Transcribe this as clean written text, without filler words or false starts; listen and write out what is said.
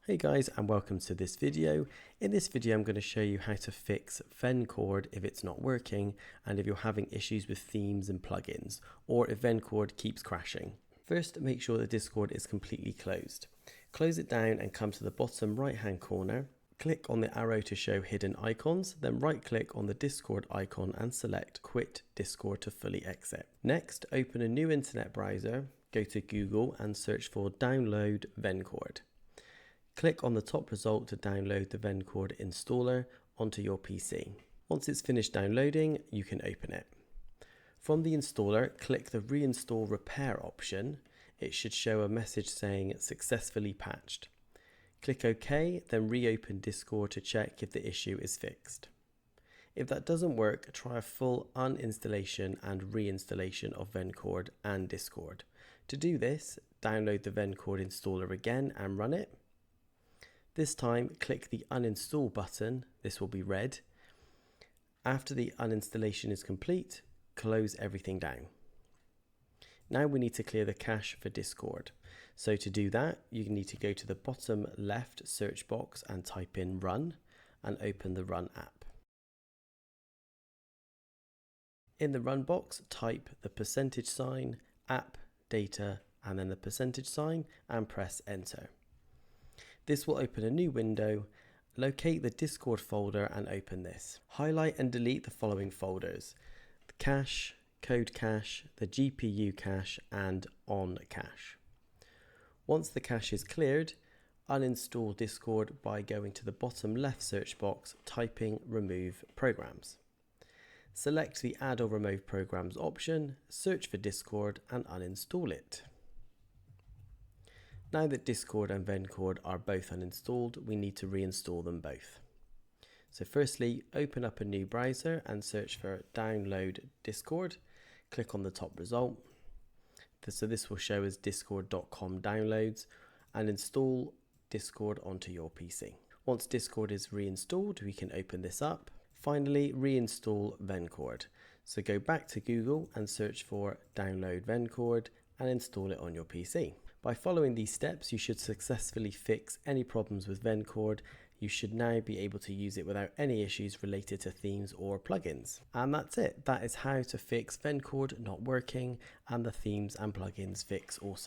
Hey guys, and welcome to this video. In this video I'm going to show you how to fix Vencord if it's not working and if you're having issues with themes and plugins, or if Vencord keeps crashing. First, make sure the Discord is completely closed. Close it down and come to the bottom right hand corner. Click on the arrow to show hidden icons, then right click on the Discord icon and select Quit Discord to fully exit. Next, open a new internet browser, go to Google and search for Download Vencord. Click on the top result to download the Vencord installer onto your PC. Once it's finished downloading, you can open it. From the installer, click the Reinstall Repair option. It should show a message saying successfully patched. Click OK, then reopen Discord to check if the issue is fixed. If that doesn't work, try a full uninstallation and reinstallation of Vencord and Discord. To do this, download the Vencord installer again and run it. This time, click the uninstall button. This will be red. After the uninstallation is complete, close everything down. Now we need to clear the cache for Discord. So to do that, you need to go to the bottom left search box and type in run and open the run app. In the run box, type the %, app, data, and then the % and press enter. This will open a new window. Locate the Discord folder and open this. Highlight and delete the following folders: the cache, code cache, the GPU cache, and on cache. Once the cache is cleared, uninstall Discord by going to the bottom left search box, typing remove programs. Select the add or remove programs option, search for Discord and uninstall it. Now that Discord and Vencord are both uninstalled, we need to reinstall them both. So firstly, open up a new browser and search for download Discord. Click on the top result. So this will show as discord.com downloads, and install Discord onto your PC. Once Discord is reinstalled, we can open this up. Finally, reinstall Vencord. So go back to Google and search for download Vencord and install it on your PC. By following these steps, you should successfully fix any problems with Vencord. You should now be able to use it without any issues related to themes or plugins. And that's it. That is how to fix Vencord not working and the themes and plugins fix also.